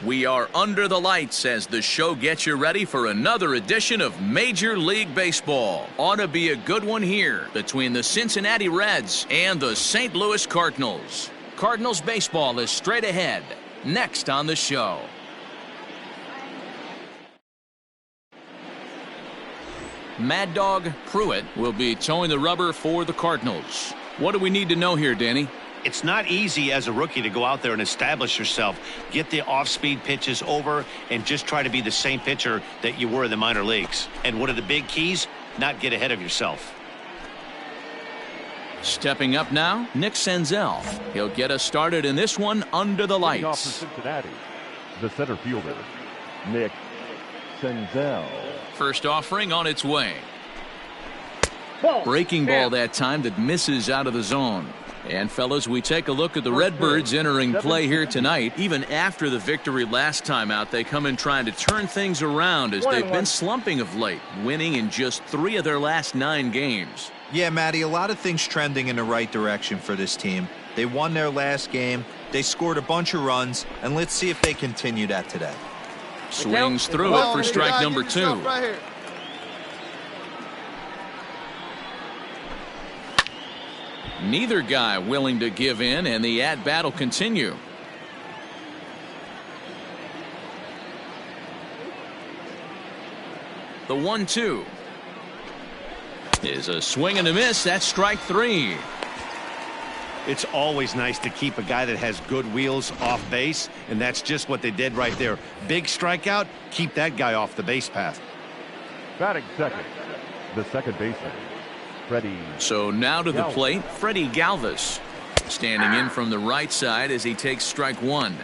We are under the lights as the show gets you ready for another edition of Major League Baseball. Ought to be a good one here between the Cincinnati Reds and the St. Louis Cardinals. Cardinals baseball is straight ahead. Next on the show. Mad Dog Pruitt will be towing the rubber for the Cardinals. What do we need to know here, Danny? It's not easy as a rookie to go out there and establish yourself, get the off-speed pitches over, and just try to be the same pitcher that you were in the minor leagues. And one of the big keys, not get ahead of yourself. Stepping up now, Nick Senzel. He'll get us started in this one under the lights. Off for Cincinnati, the center fielder, Nick Senzel. First offering on its way. Breaking ball that time that misses out of the zone. And fellas, we take a look at the Redbirds entering play here tonight. Even after the victory last time out, they come in trying to turn things around as they've been slumping of late, winning in just 3 of their last 9 games. Yeah, Matty, a lot of things trending in the right direction for this team. They won their last game, they scored a bunch of runs, and let's see if they continue that today. Swings through it for strike number 2. Neither guy willing to give in, and the at-bat will continue. The 1-2 is a swing and a miss. That's strike 3. It's always nice to keep a guy that has good wheels off base, and that's just what they did right there. Big strikeout, keep that guy off the base path. Batting second, the second baseman, Freddie. So now to the plate, Freddie Galvis, standing in from the right side as he takes strike 1.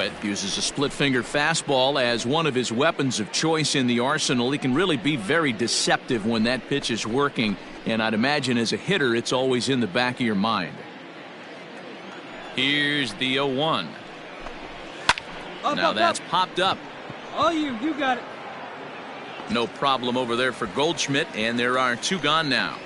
Pruitt uses a split-finger fastball as one of his weapons of choice in the arsenal. He can really be very deceptive when that pitch is working, and I'd imagine as a hitter it's always in the back of your mind. Here's the 0-1. Now that's popped up. Oh, you got it. No problem over there for Goldschmidt, and there are 2 gone now.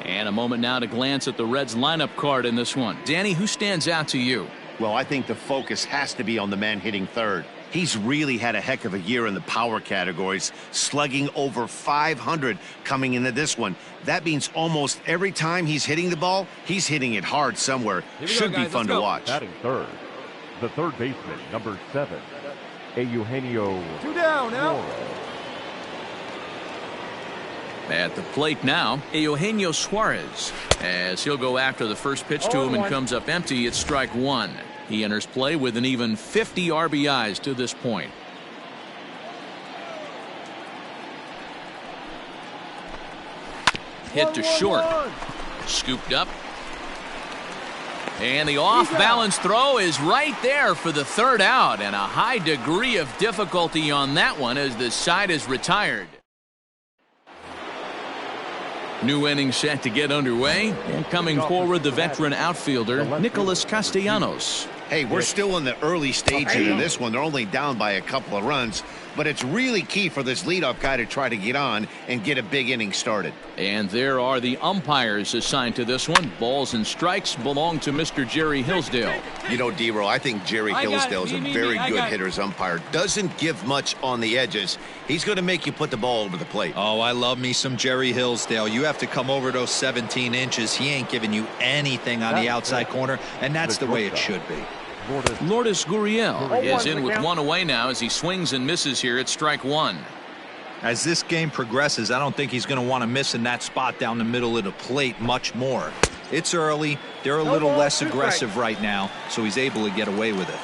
And a moment now to glance at the Reds lineup card in this one. Danny, who stands out to you? Well, I think the focus has to be on the man hitting third. He's really had a heck of a year in the power categories, slugging over 500 coming into this one. That means almost every time he's hitting the ball, he's hitting it hard somewhere. Should be fun to watch. Batting third, the third baseman, number 7, Eugenio. 2 down now. At the plate now, Eugenio Suarez, as he'll go after the first pitch to him and comes up empty. It's strike 1. He enters play with an even 50 RBIs to this point. Hit to short. Scooped up. And the off-balance throw is right there for the third out, and a high degree of difficulty on that one as the side is retired. New inning set to get underway, and coming forward the veteran outfielder Nicholas Castellanos. Hey, we're still in the early stages of this one. They're only down by a couple of runs, but it's really key for this leadoff guy to try to get on and get a big inning started. And there are the umpires assigned to this one. Balls and strikes belong to Mr. Jerry Hillsdale. You know, D-Roll, I think Jerry Hillsdale is a very good hitter's umpire. Doesn't give much on the edges. He's going to make you put the ball over the plate. Oh, I love me some Jerry Hillsdale. You have to come over those 17 inches. He ain't giving you anything on the outside corner, and that's the way it should be. Lourdes Gurriel is in with 1 away now as he swings and misses here at strike 1. As this game progresses, I don't think he's going to want to miss in that spot down the middle of the plate much more. It's early. They're a little less aggressive right now, so he's able to get away with it.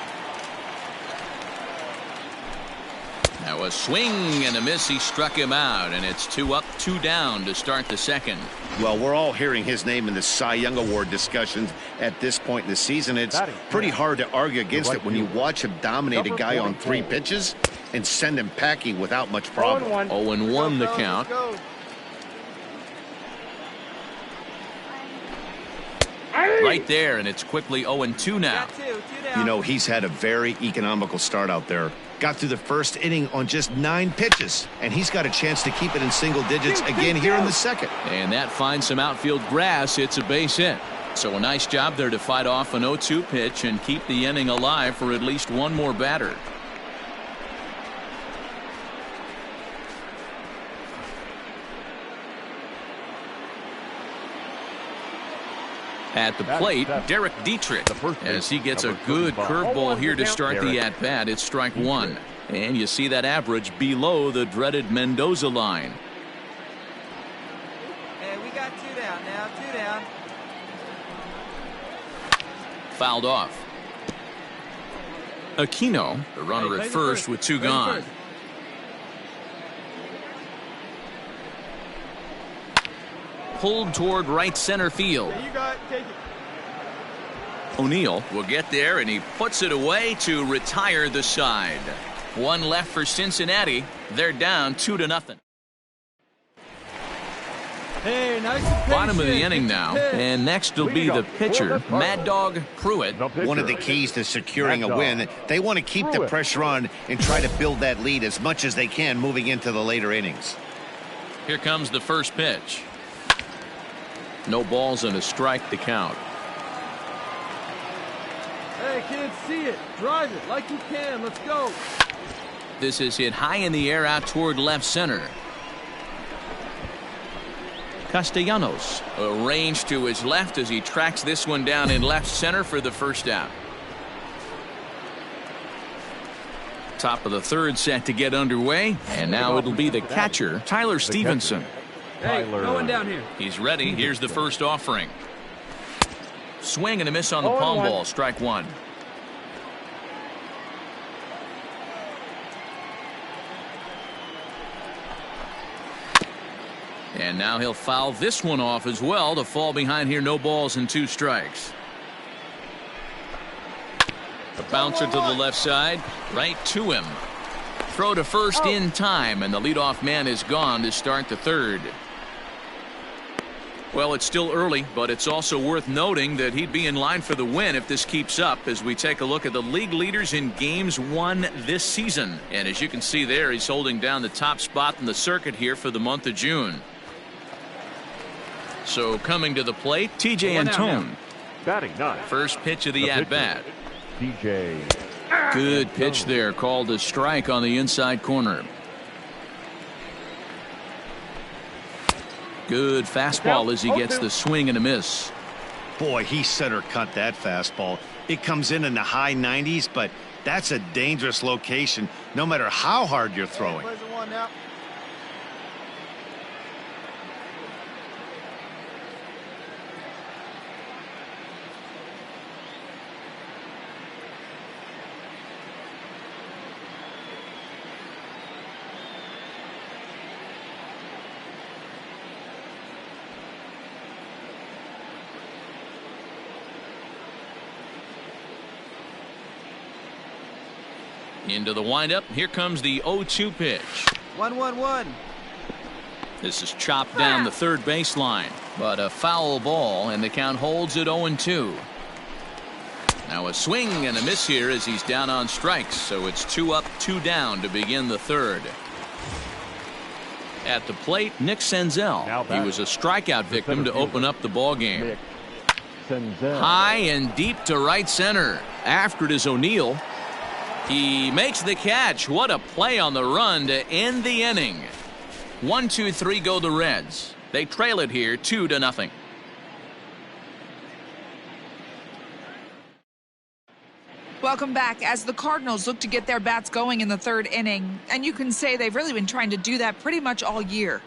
Now a swing and a miss. He struck him out, and it's 2 up, 2 down to start the second. Well, we're all hearing his name in the Cy Young Award discussions at this point in the season. It's pretty hard to argue against it when you watch him dominate a guy on 3 pitches and send him packing without much problem. 0-1 the count. Right there, and it's quickly 0-2 now. You know, he's had a very economical start out there. Got through the first inning on just 9 pitches, and he's got a chance to keep it in single digits again here in the second. And that finds some outfield grass. It's a base hit. So a nice job there to fight off an 0-2 pitch and keep the inning alive for at least one more batter. At the plate, Derek Dietrich, as he gets a good curveball here to start the at-bat. It's strike 1. And you see that average below the dreaded Mendoza line. Hey, we got 2 down now, 2 down. Fouled off. Aquino, the runner at first with 2 gone. Pulled toward right center field. You got it, take it. O'Neill will get there, and he puts it away to retire the side. 1 left for Cincinnati. They're down 2-0. Hey, nice and Bottom of the inning now, and next will be the pitcher, Mad Dog Pruitt. One of the keys to securing a win, they want to keep the pressure on and try to build that lead as much as they can moving into the later innings. Here comes the first pitch. No balls and a strike to count. Hey, kids, see it. Drive it like you can. Let's go. This is hit high in the air out toward left center. Castellanos arranged to his left as he tracks this one down in left center for the first out. Top of the third set to get underway, and now it'll be the catcher, Tyler Stevenson. Hey, no one down here. He's ready. Here's the first offering. Swing and a miss on the palm ball. Strike 1. And now he'll foul this one off as well to fall behind here. No balls and 2 strikes. The bouncer to the left side, right to him. Throw to first in time, and the leadoff man is gone to start the third. Well, it's still early, but it's also worth noting that he'd be in line for the win if this keeps up as we take a look at the league leaders in games won this season. And as you can see there, he's holding down the top spot in the circuit here for the month of June. So coming to the plate, TJ Antone. Batting ninth. First pitch of the at-bat. TJ. Good pitch there, called a strike on the inside corner. Good fastball as he gets the swing and a miss. Boy, he center cut that fastball. It comes in the high 90s, but that's a dangerous location no matter how hard you're throwing. Into the windup. Here comes the 0-2 pitch. 1-1-1. This is chopped down the third baseline, but a foul ball, and the count holds at 0-2. Now a swing and a miss here as he's down on strikes, so it's 2 up, 2 down to begin the third. At the plate, Nick Senzel. He was a strikeout victim to open up the ball game. High and deep to right center. After it is O'Neill. He makes the catch. What a play on the run to end the inning. 1-2-3 go the Reds. They trail it here 2-0. Welcome back as the Cardinals look to get their bats going in the third inning, and you can say they've really been trying to do that pretty much all year.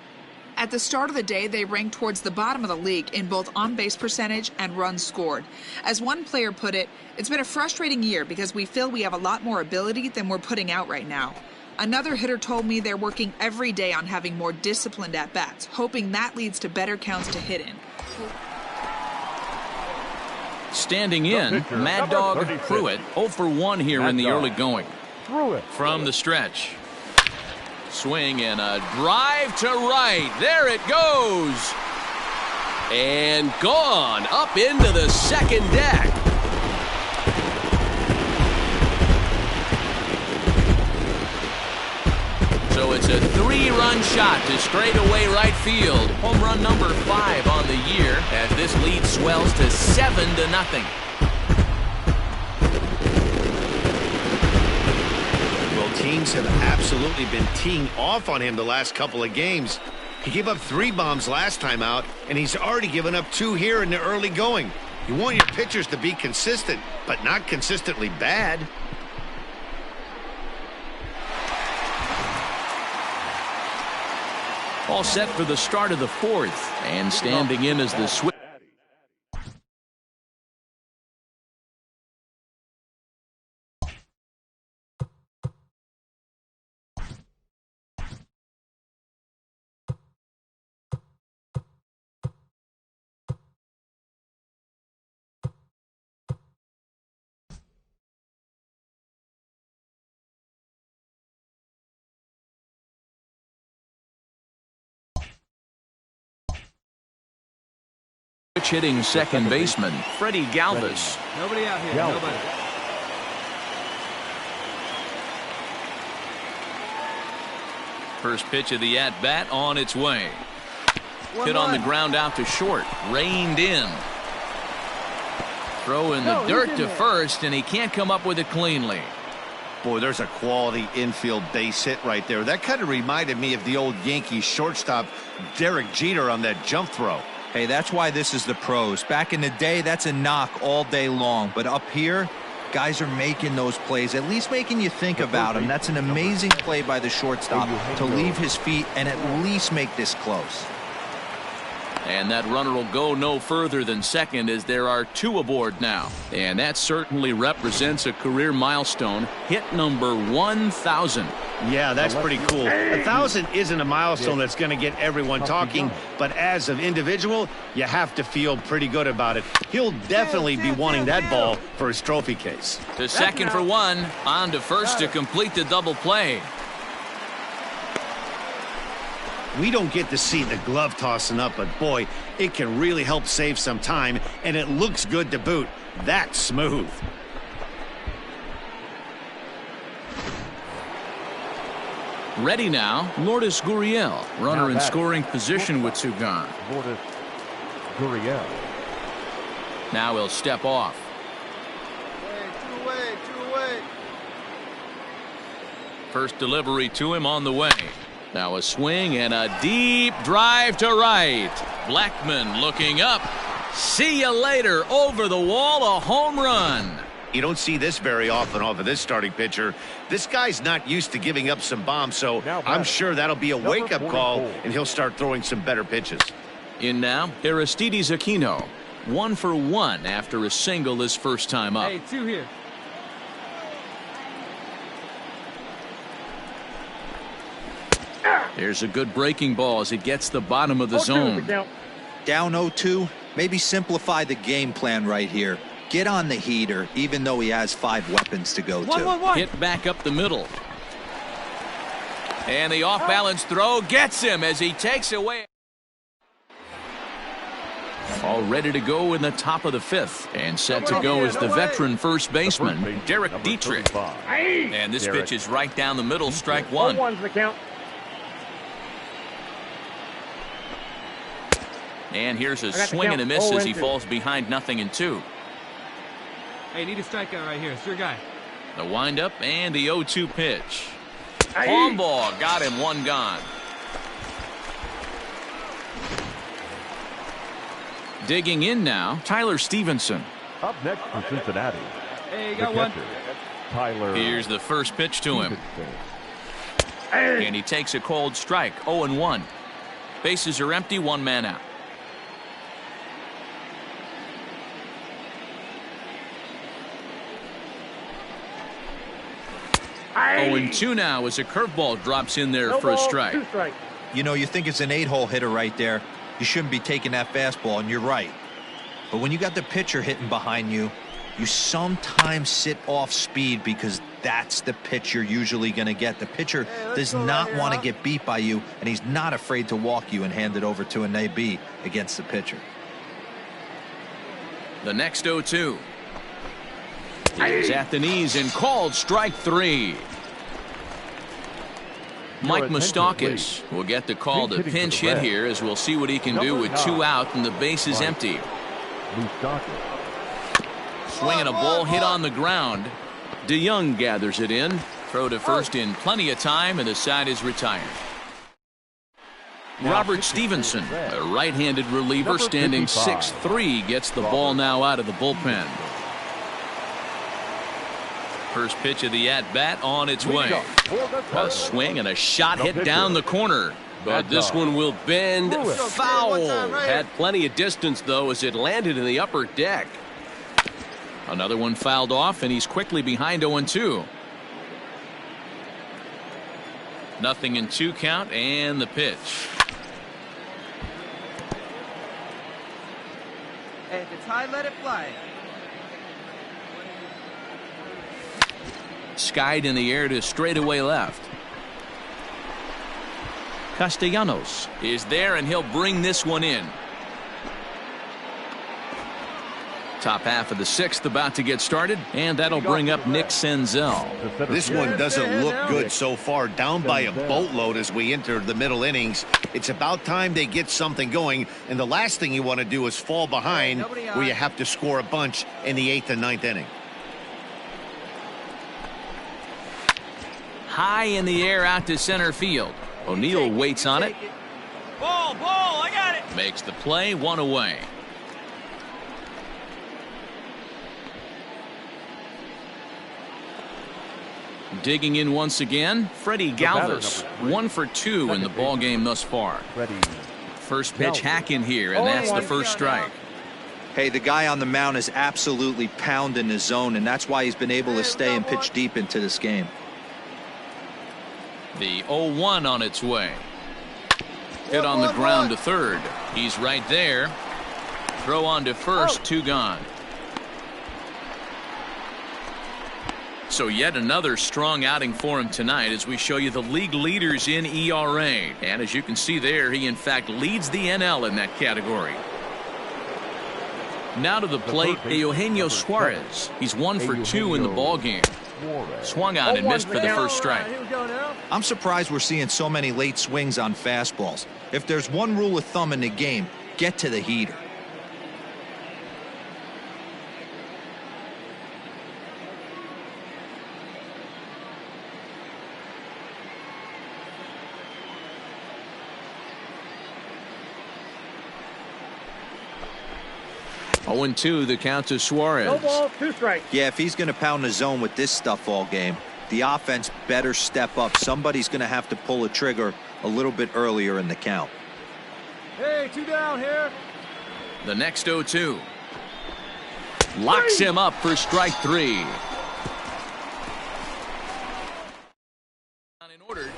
At the start of the day, they ranked towards the bottom of the league in both on-base percentage and runs scored. As one player put it, it's been a frustrating year because we feel we have a lot more ability than we're putting out right now. Another hitter told me they're working every day on having more disciplined at-bats, hoping that leads to better counts to hit in. Standing in, Mad Dog Pruitt, 0 for 1 here in the early going. From the stretch. Swing and a drive to right. There it goes. And gone up into the second deck. So it's a 3-run shot to straightaway right field. Home run number 5 on the year as this lead swells to 7-0. Teams have absolutely been teeing off on him the last couple of games. He gave up 3 bombs last time out, and he's already given up 2 here in the early going. You want your pitchers to be consistent, but not consistently bad. All set for the start of the fourth, and standing in as the switch. Hitting second baseman Freddie Galvis. Nobody out here. Nobody. First pitch of the at-bat on its way. Hit on the ground out to short. Reined in. Throw in the dirt to first, and he can't come up with it cleanly. Boy, there's a quality infield base hit right there. That kind of reminded me of the old Yankees shortstop Derek Jeter on that jump throw. Hey, that's why this is the pros. Back in the day, that's a knock all day long. But up here, guys are making those plays, at least making you think about them. That's an amazing play by the shortstop to leave his feet and at least make this close. And that runner will go no further than second as there are 2 aboard now. And that certainly represents a career milestone. Hit number 1,000. Yeah, that's pretty cool. 1,000 isn't a milestone that's going to get everyone talking, but as an individual, you have to feel pretty good about it. He'll definitely be wanting that ball for his trophy case. To second for 1. On to first to complete the double play. We don't get to see the glove tossing up, but boy, it can really help save some time, and it looks good to boot. That's smooth. Ready now, Lourdes Gurriel, runner in scoring position with 2 gone. Lourdes Gurriel. Now he'll step off. Two away. First delivery to him on the way. Now a swing and a deep drive to right. Blackmon looking up. See you later. Over the wall, a home run. You don't see this very often off of this starting pitcher. This guy's not used to giving up some bombs, so I'm sure that'll be a wake-up call, and he'll start throwing some better pitches. In now, Aristides Aquino. 1 for 1 after a single his first time up. Hey, 2 here. There's a good breaking ball as it gets the bottom of the zone. Down 0-2. Maybe simplify the game plan right here. Get on the heater, even though he has 5 weapons to go to. Hit back up the middle. And the off-balance throw gets him as he takes away. All ready to go in the top of the 5th. And set to go is the veteran first baseman, Derek Dietrich. And this pitch is right down the middle, strike 1. And here's a swing and a miss as he falls behind 0-2. Hey, need a strikeout right here. It's your guy. The windup and the 0-2 pitch. Long ball, got him, 1 gone. Digging in now, Tyler Stevenson. Up next for Cincinnati. Hey, you got 1. Tyler. Here's the first pitch to him. And he takes a cold strike, 0-1. Bases are empty, 1 man out. 0-2 now as a curveball drops in there for a strike. You know, you think it's an 8-hole hitter right there. You shouldn't be taking that fastball, and you're right. But when you got the pitcher hitting behind you, you sometimes sit off speed because that's the pitch you're usually going to get. The pitcher does not want to get beat by you, and he's not afraid to walk you and hand it over to an AB against the pitcher. The next 0-2 is at the knees and called strike 3. Mike Moustakas will get the call to pinch hit here as we'll see what he can do with 2 out and the base is empty. Swinging a ball hit on the ground. DeYoung gathers it in. Throw to first in plenty of time and the side is retired. Robert Stevenson, a right-handed reliever standing 6'3", gets the ball now out of the bullpen. First pitch of the at-bat on its way. A swing and a shot hit down the corner. But this one will bend foul. Had plenty of distance, though, as it landed in the upper deck. Another one fouled off, and he's quickly behind 0-2. 0-2 count, and the pitch. Hey, if it's high, let it fly. Skied in the air to straightaway left. Castellanos is there, and he'll bring this one in. Top half of the 6th about to get started, and that'll bring up Nick Senzel. This one doesn't look good so far. Down by a boatload as we enter the middle innings. It's about time they get something going, and the last thing you want to do is fall behind where you have to score a bunch in the 8th and 9th inning. High in the air out to center field. O'Neill waits on it. Ball, I got it. Makes the play, 1 away. Digging in once again, Freddie Galvis, 1 for 2 in the ball game thus far. First pitch hacking here, and that's the first strike. Hey, the guy on the mound is absolutely pounding his zone, and that's why he's been able to stay and pitch deep into this game. The 0-1 on its way. Hit on the ground to third. He's right there. Throw on to first, 2 gone. So yet another strong outing for him tonight as we show you the league leaders in ERA. And as you can see there, he in fact leads the NL in that category. Now to the plate, Eugenio Suarez. He's 1 for 2 in the ballgame. Swung on and missed for the first strike. I'm surprised we're seeing so many late swings on fastballs. If there's one rule of thumb in the game, get to the heater. Oh, 0-2 the count to Suarez. No ball, 2 strikes. Yeah, if he's going to pound the zone with this stuff all game, the offense better step up. Somebody's going to have to pull a trigger a little bit earlier in the count. Hey, 2 down here. The next 0-2. Locks him up for strike 3. In order.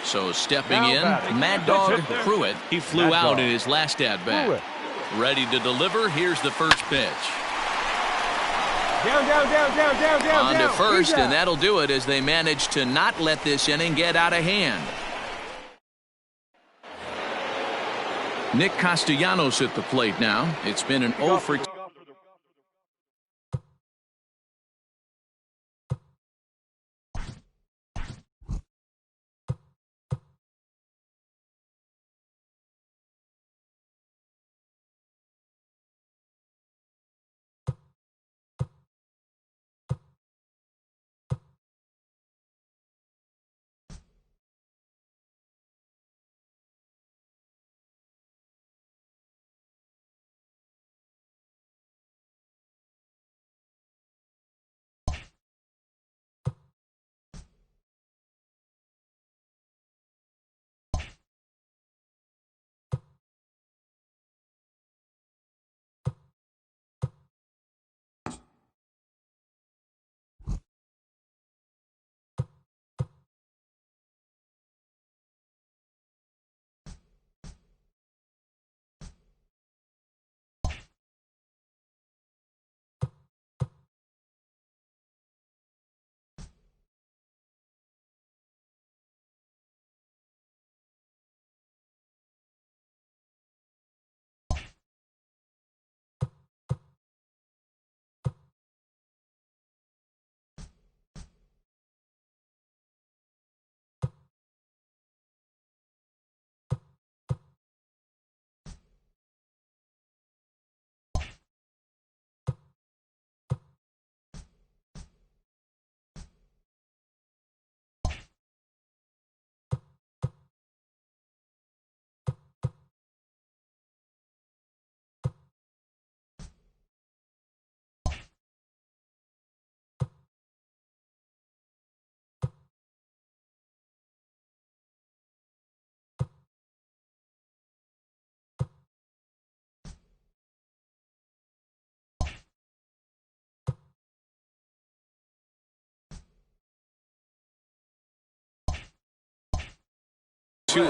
So stepping in, Mad Dog Pruitt. He flew out in his last at-bat. Ready to deliver. Here's the first pitch. Down. On to first, and that'll do it as they manage to not let this inning get out of hand. Nick Castellanos at the plate now. It's been an 0 for 2.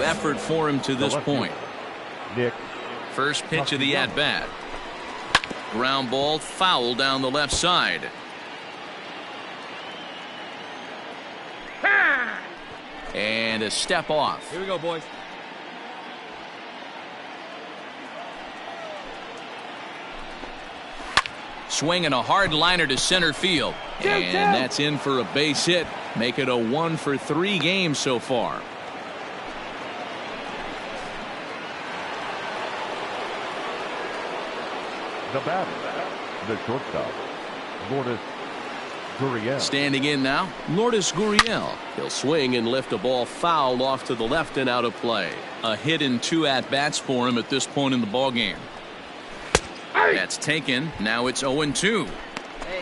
Effort for him to this point. Nick. First pitch of the at-bat. Ground ball foul down the left side. And a step off. Here we go, boys. Swinging a hard liner to center field. And that's in for a base hit. Make it a 1 for 3 game so far. The batter, the shortstop, Lourdes Gurriel. Standing in now, Lourdes Gurriel. He'll swing and lift a ball foul off to the left and out of play. A hit in 2 at-bats for him at this point in the ballgame. That's taken. Now it's 0-2.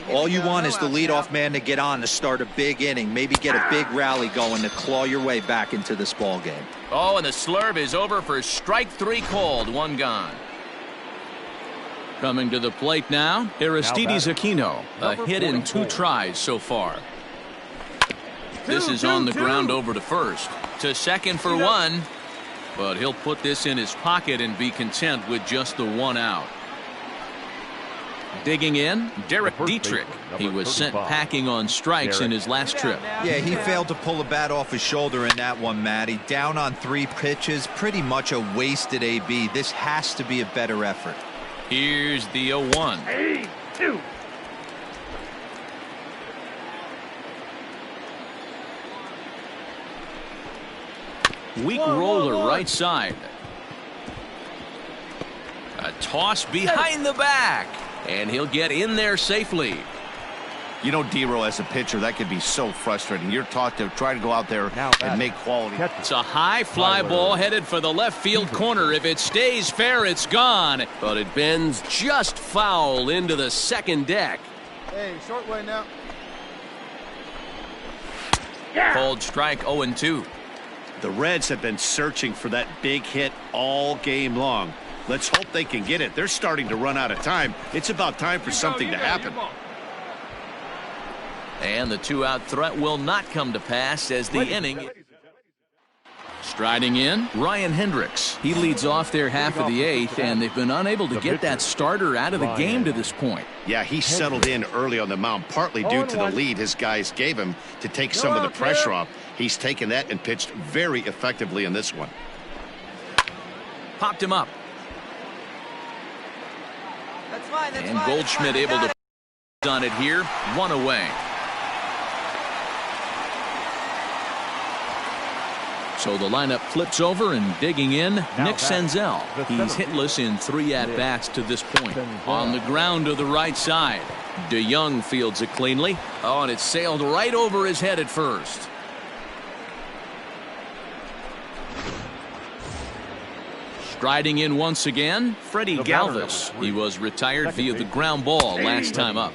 Hey, All you want is the leadoff man to get on to start a big inning, maybe get a big rally going to claw your way back into this ball game. Oh, and the slurve is over for strike 3 called. 1 gone. Coming to the plate now, Aristides Aquino. A hit in 2 tries so far. This is on the ground over to first. To second for 1. But he'll put this in his pocket and be content with just the 1 out. Digging in, Derek Dietrich. He was sent packing on strikes in his last trip. Yeah, he failed to pull a bat off his shoulder in that one, Matty. Down on 3 pitches, pretty much a wasted AB. This has to be a better effort. Here's the 0-1. 2. Weak roller right side. A toss behind the back. And he'll get in there safely. You know, D-Row, as a pitcher, that could be so frustrating. You're taught to try to go out there and make quality. It's a high fly ball headed for the left field corner. If it stays fair, it's gone. But it bends just foul into the second deck. Hey, short way now. Called strike 0-2. The Reds have been searching for that big hit all game long. Let's hope they can get it. They're starting to run out of time. It's about time for something to happen. And the 2-out threat will not come to pass as the inning. Striding in, Ryan Hendricks. He leads off their half of the 8th, and they've been unable to get that starter out of the game to this point. Yeah, he settled in early on the mound, partly due to the lead his guys gave him to take some of the pressure off. He's taken that and pitched very effectively in this one. Popped him up. That's And Goldschmidt able to on it here. 1 away. So the lineup flips over, and digging in, Nick Senzel. He's hitless in 3 at-bats to this point. On the ground to the right side. DeYoung fields it cleanly. Oh, and it sailed right over his head at first. Striding in once again, Freddie Galvis. He was retired via the ground ball last time up.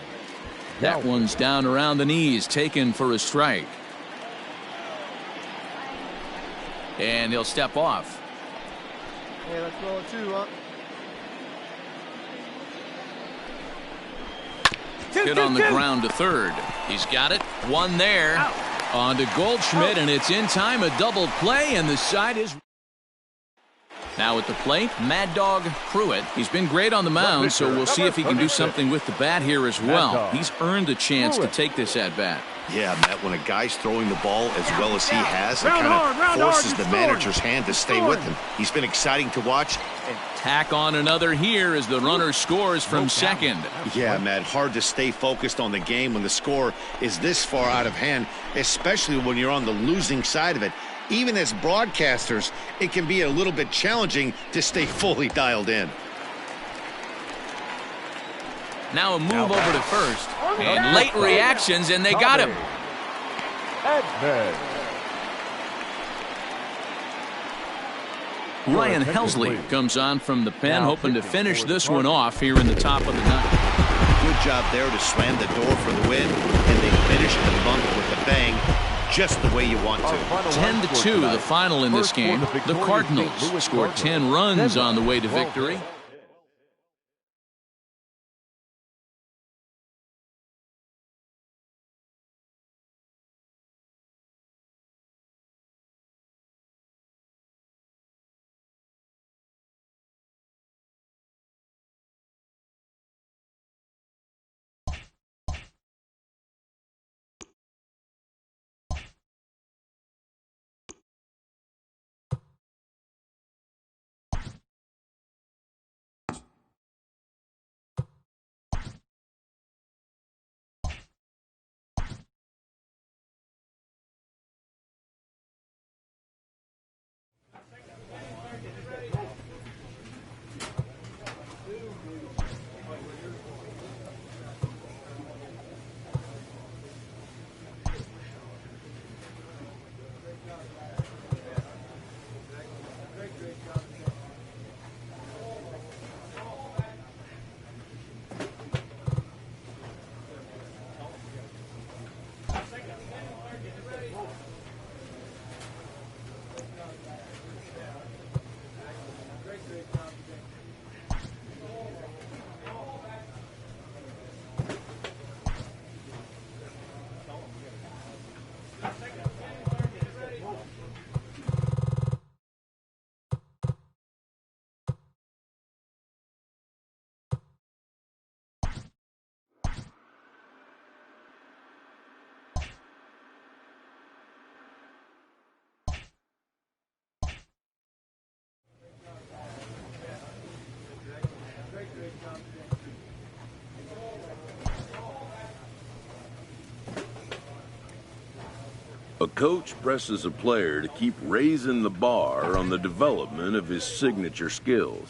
That one's down around the knees, taken for a strike. And he'll step off. Hey, let's roll it 2, huh? Hit on the ground to third. He's got it. 1 there. On to Goldschmidt, and it's in time. A double play, and the side is... Now at the plate, Mad Dog Pruitt. He's been great on the mound, so we'll see if he can do something with the bat here as well. He's earned a chance to take this at-bat. Yeah, Matt, when a guy's throwing the ball as well as he has, it kind of forces the manager's hand to stay with him. He's been exciting to watch. Tack on another here as the runner scores from second. Yeah, Matt, hard to stay focused on the game when the score is this far out of hand, especially when you're on the losing side of it. Even as broadcasters, it can be a little bit challenging to stay fully dialed in. Now a move over to first. And late reactions, and they got him. Ryan Helsley comes on from the pen, hoping to finish this one off here in the top of the 9th. Good job there to slam the door for the win, and they finished the month with a bang, just the way you want to. 10-2 the final in this game. The Cardinals scored 10 runs on the way to victory. A coach presses a player to keep raising the bar on the development of his signature skills.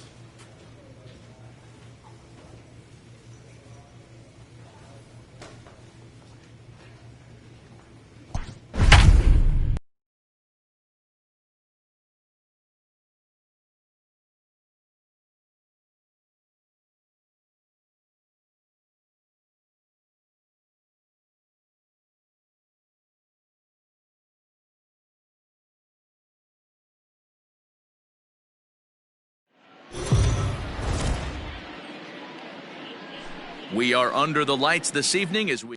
We are under the lights this evening as we...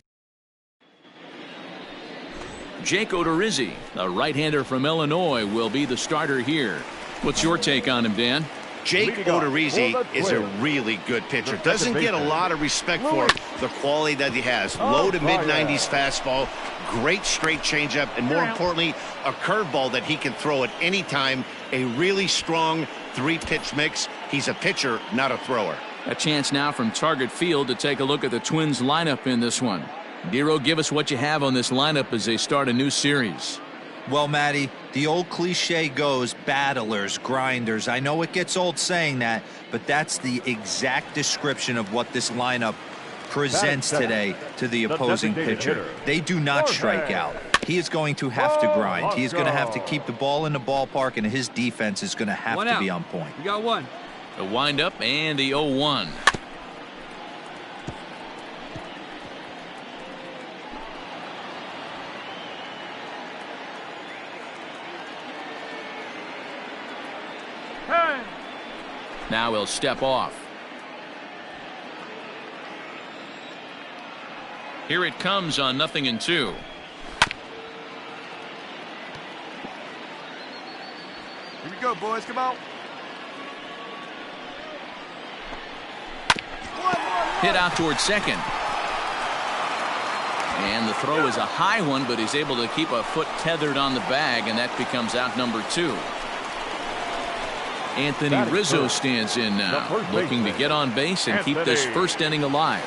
Jake Odorizzi, a right-hander from Illinois, will be the starter here. What's your take on him, Dan? Jake Odorizzi is a really good pitcher. Doesn't get a lot of respect for the quality that he has. Low to mid-90s fastball, great straight changeup, and more importantly, a curveball that he can throw at any time. A really strong three-pitch mix. He's a pitcher, not a thrower. A chance now from Target Field to take a look at the Twins lineup in this one. Dero, give us what you have on this lineup as they start a new series. Well, Matty, the old cliche goes, battlers, grinders. I know it gets old saying that, but that's the exact description of what this lineup presents today to the opposing pitcher. They do not strike out. He is going to have to grind. He is going to have to keep the ball in the ballpark, and his defense is going to have to be on point. You got one. The windup and the 0-1. Now he'll step off. Here it comes on 0-2. Here we go, boys. Come on. Hit out towards second. And the throw is a high one, but he's able to keep a foot tethered on the bag, and that becomes out number 2. Anthony Rizzo stands in now, looking to get on base and keep this first inning alive.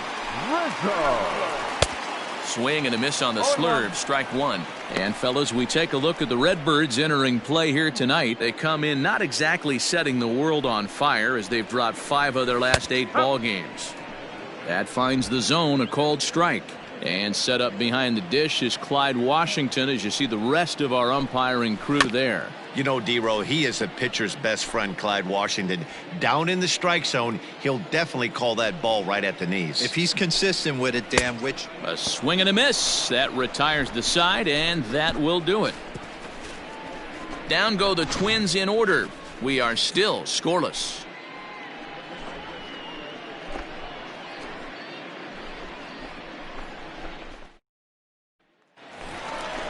Swing and a miss on the slurve, strike one. And fellas, we take a look at the Redbirds entering play here tonight. They come in not exactly setting the world on fire, as they've dropped 5 of their last 8 ball games. That finds the zone, a called strike. And set up behind the dish is Clyde Washington, as you see the rest of our umpiring crew there. You know, Dero, he is a pitcher's best friend, Clyde Washington. Down in the strike zone, he'll definitely call that ball right at the knees. If he's consistent with it, Dan, which... A swing and a miss. That retires the side, and that will do it. Down go the Twins in order. We are still scoreless.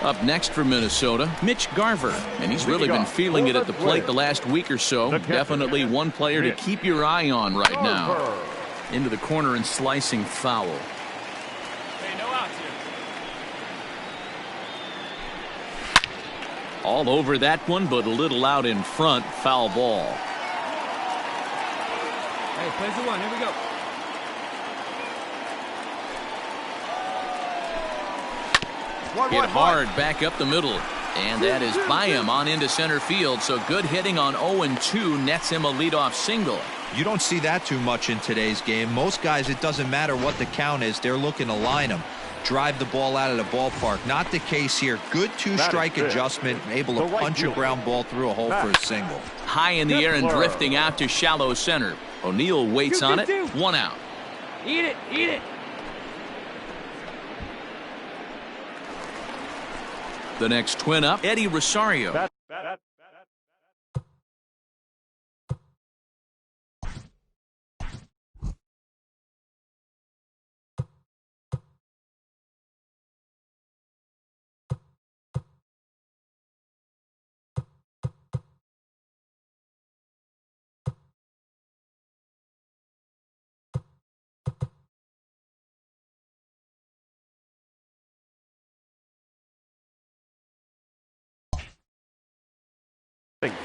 Up next for Minnesota, Mitch Garver, and he's really been feeling it at the plate the last week or so. Definitely one player to keep your eye on right now. Into the corner and slicing foul. Hey, no outs here. All over that one, but a little out in front. Foul ball. Hey, plays the one. Here we go. Hit hard back up the middle, and that is by him on into center field. So good hitting on 0-2 nets him a leadoff single. You don't see that too much in today's game. Most guys, it doesn't matter what the count is, they're looking to line them, drive the ball out of the ballpark. Not the case here. Good two-strike adjustment, able to punch a ground ball through a hole for a single. High in the air and drifting out to shallow center. O'Neill waits on it. 1 out. Eat it, eat it. The next Twin up, Eddie Rosario.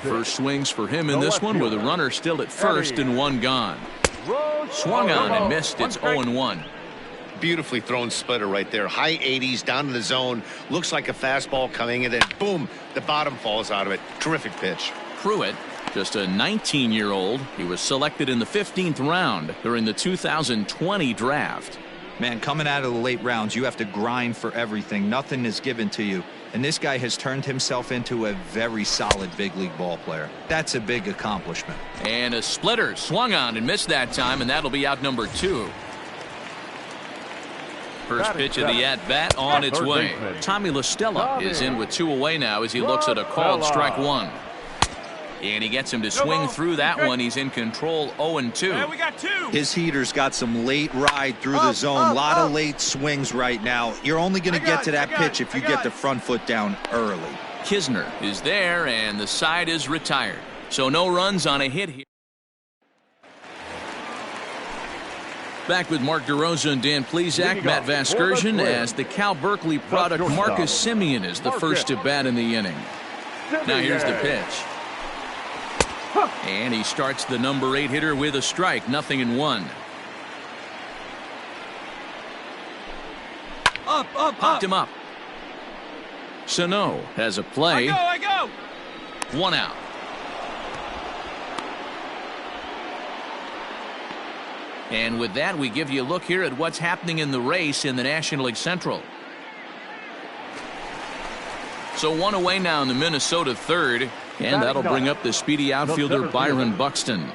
First swings for him in this one with a runner still at first and 1 gone. Swung on and missed. It's 0-1. Beautifully thrown splitter right there. High 80s down in the zone. Looks like a fastball coming in, and then boom, the bottom falls out of it. Terrific pitch. Pruitt, just a 19-year-old. He was selected in the 15th round during the 2020 draft. Man, coming out of the late rounds, you have to grind for everything. Nothing is given to you. And this guy has turned himself into a very solid big league ball player. That's a big accomplishment. And a splitter swung on and missed that time, and that'll be out number 2. First pitch of the at-bat on its way. Tommy LaStella is in with 2 away now as he looks at a called strike 1. And he gets him to swing through that one. He's in control 0-2. We got 2. His heater's got some late ride through the zone. A lot of late swings right now. You're only going to get to that pitch if you get the front foot down early. Kisner is there, and the side is retired. So no runs on a hit here. Back with Mark DeRosa and Dan Plesac, Matt Vasgersian, as the Cal Berkeley product Marcus Semien is the first to bat in the inning. Now here's the pitch. And he starts the number 8 hitter with a strike, 0-1. Popped him up. Sano has a play. I go. 1 out. And with that, we give you a look here at what's happening in the race in the National League Central. So 1 away now in the Minnesota 3rd. And that'll bring up the speedy outfielder Byron Buxton.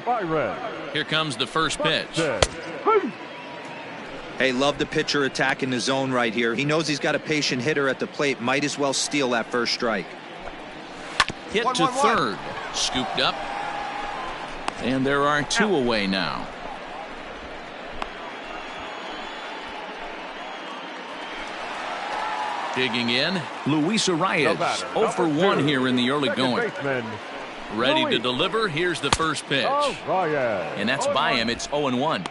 Here comes the first pitch. Hey, love the pitcher attacking the zone right here. He knows he's got a patient hitter at the plate. Might as well steal that first strike. Hit to third. Scooped up. And there are 2 away now. Digging in, Luis Arias, 0 for 1 here in the early going. Ready to deliver. Here's the first pitch. And that's by him. It's 0-1.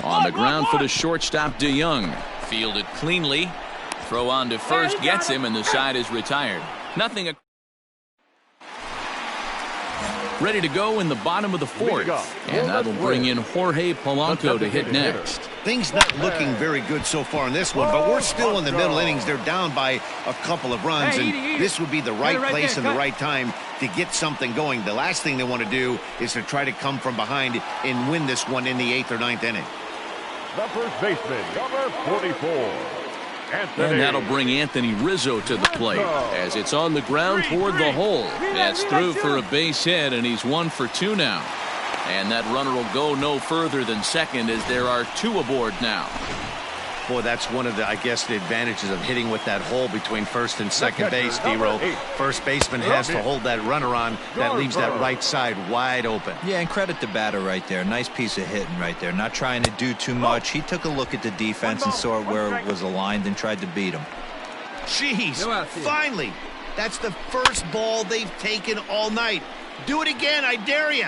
On the ground for the shortstop, DeYoung. Fielded cleanly. Throw on to first, gets him, and the side is retired. Nothing. Ready to go in the bottom of the 4th. And that'll bring in Jorge Polanco to hit next. Things not looking very good so far in this one, but we're still in the middle innings. They're down by a couple of runs, and this would be the right place and the right time to get something going. The last thing they want to do is to try to come from behind and win this one in the 8th or 9th inning. The first baseman, number 44. And that'll bring Anthony Rizzo to the plate as it's on the ground toward the hole. That's through for a base hit, and he's 1 for 2 now. And that runner will go no further than second as there are 2 aboard now. Boy, that's one of the, I guess, the advantages of hitting with that hole between first and second base, D-Row. First baseman has to hold that runner on. That leaves that right side wide open. Yeah, and credit the batter right there. Nice piece of hitting right there. Not trying to do too much. He took a look at the defense and saw where it was aligned and tried to beat him. Jeez, finally. That's the first ball they've taken all night. Do it again, I dare you.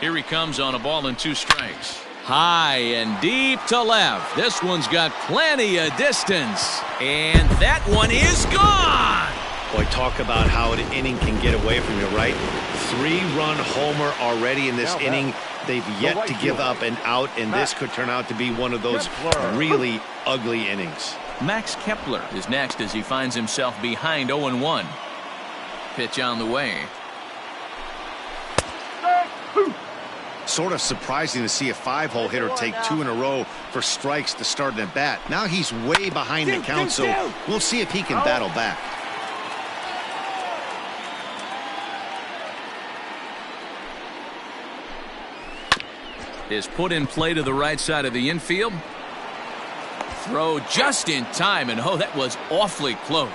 Here he comes on a ball and 2 strikes. High and deep to left. This one's got plenty of distance. And that one is gone. Boy, talk about how an inning can get away from you, right? 3-run homer already in this inning. They've yet to give up an out, and this could turn out to be one of those really ugly innings. Max Kepler is next as he finds himself behind 0-1. Pitch on the way. Sort of surprising to see a 5-hole hitter take 2 in a row for strikes to start an at bat. Now he's way behind the count, so we'll see if he can battle back. Is put in play to the right side of the infield. Throw just in time, and oh, that was awfully close.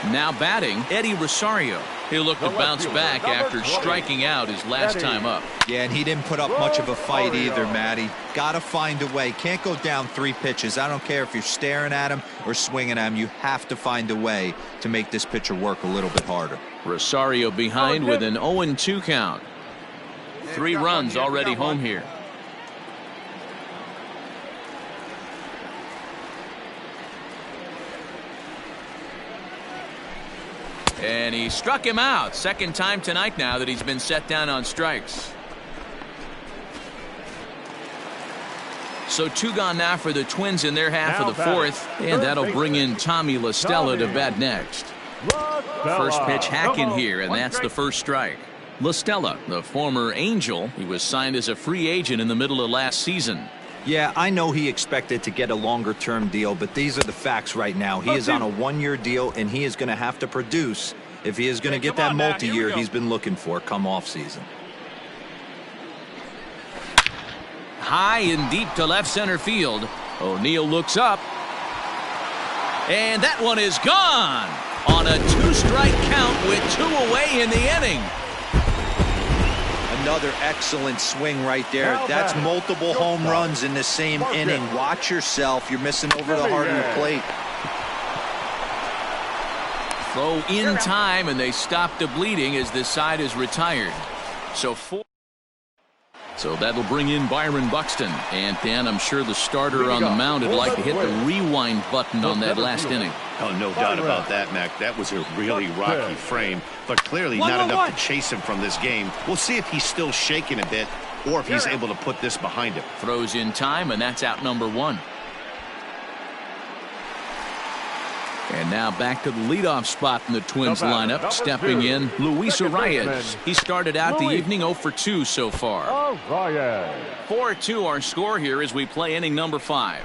Now batting, Eddie Rosario. He'll look to bounce back after striking out his last time up. Yeah, and he didn't put up much of a fight either, Matty. Got to find a way. Can't go down 3 pitches. I don't care if you're staring at him or swinging at him. You have to find a way to make this pitcher work a little bit harder. Rosario behind with an 0-2 count. 3 runs already home here. And he struck him out. Second time tonight now that he's been set down on strikes. So 2 gone now for the Twins in their half of the fourth. And that'll bring in Tommy La Stella to bat next. First pitch hacking here, and that's the first strike. La Stella, the former Angel, he was signed as a free agent in the middle of last season. Yeah, I know he expected to get a longer-term deal, but these are the facts right now. He is on a one-year deal, and he is going to have to produce if he is going to get that multi-year he's been looking for come off-season. High and deep to left center field. O'Neill looks up. And that one is gone on a 2-strike count with 2 away in the inning. Another excellent swing right there. That's multiple home runs in the same inning. Watch yourself. You're missing over the heart of the plate. Throw in time, and they stop the bleeding as this side is retired. So that'll bring in Byron Buxton. And Dan, I'm sure the starter on the mound would like to hit the rewind button on that last inning. Oh, no doubt about that, Mac. That was a really rocky frame, but clearly not enough to chase him from this game. We'll see if he's still shaking a bit or if he's able to put this behind him. Throws in time, and that's out number 1. And now back to the leadoff spot in the Twins lineup. Stepping in, Luis Arias. He started out the evening 0 for 2 so far. 4-2 our score here as we play inning number 5.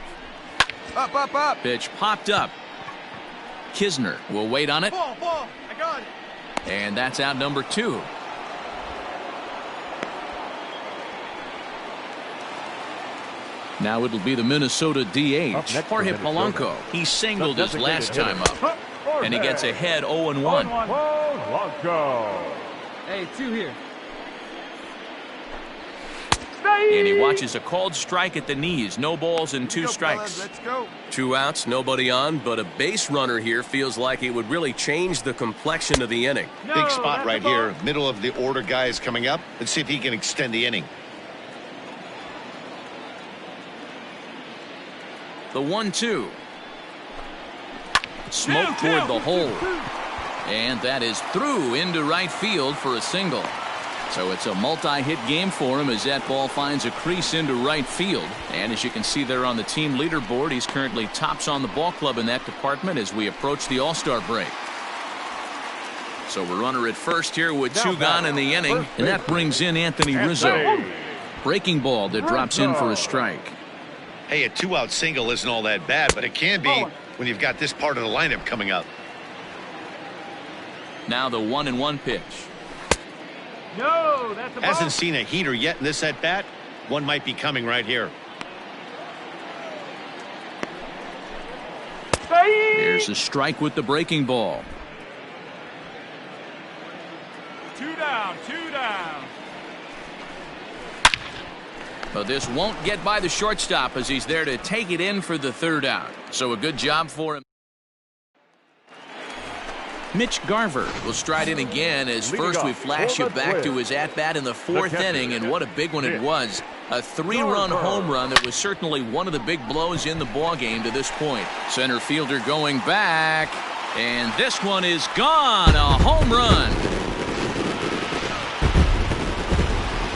Up. Pitch popped up. Kisner will wait on it. Ball. I got it. And that's out number 2. Now it'll be the Minnesota DH, Jorge Polanco. He singled his last time up. And he gets ahead 0-1. Hey, 2 here. And he watches a called strike at the knees. No balls and 2 strikes. Let's go. 2 outs, nobody on, but a base runner here feels like it would really change the complexion of the inning. Big spot right here. Middle of the order guy is coming up. Let's see if he can extend the inning. The 1-2. Smoke toward the hole. And that is through into right field for a single. So it's a multi-hit game for him as that ball finds a crease into right field. And as you can see there on the team leaderboard, he's currently tops on the ball club in that department as we approach the All-Star break. So we're runner at first here with 2 gone in the inning. And that brings in Anthony Rizzo. Breaking ball that drops in for a strike. Hey, a 2-out single isn't all that bad, but it can be when you've got this part of the lineup coming up. Now the 1-1 pitch. No, that's a ball. Hasn't seen a heater yet in this at-bat. One might be coming right here. There's a strike with the breaking ball. 2 down. But this won't get by the shortstop as he's there to take it in for the 3rd out. So a good job for him. Mitch Garver will stride in again as first we flash you back to his at-bat in the 4th inning, and what a big one it was. A 3-run home run that was certainly one of the big blows in the ballgame to this point. Center fielder going back, and this one is gone. A home run.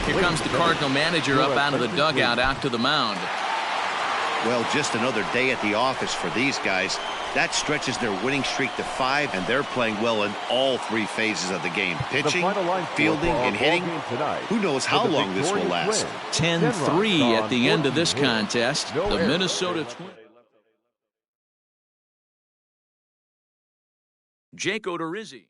Here comes the Cardinal manager up out of the dugout out to the mound. Well, just another day at the office for these guys. That stretches their winning streak to 5, and they're playing well in all 3 phases of the game. Pitching, fielding, and hitting. Who knows how long this will last. 10-3 at the end of this contest. The Minnesota Twins. Jake Odorizzi.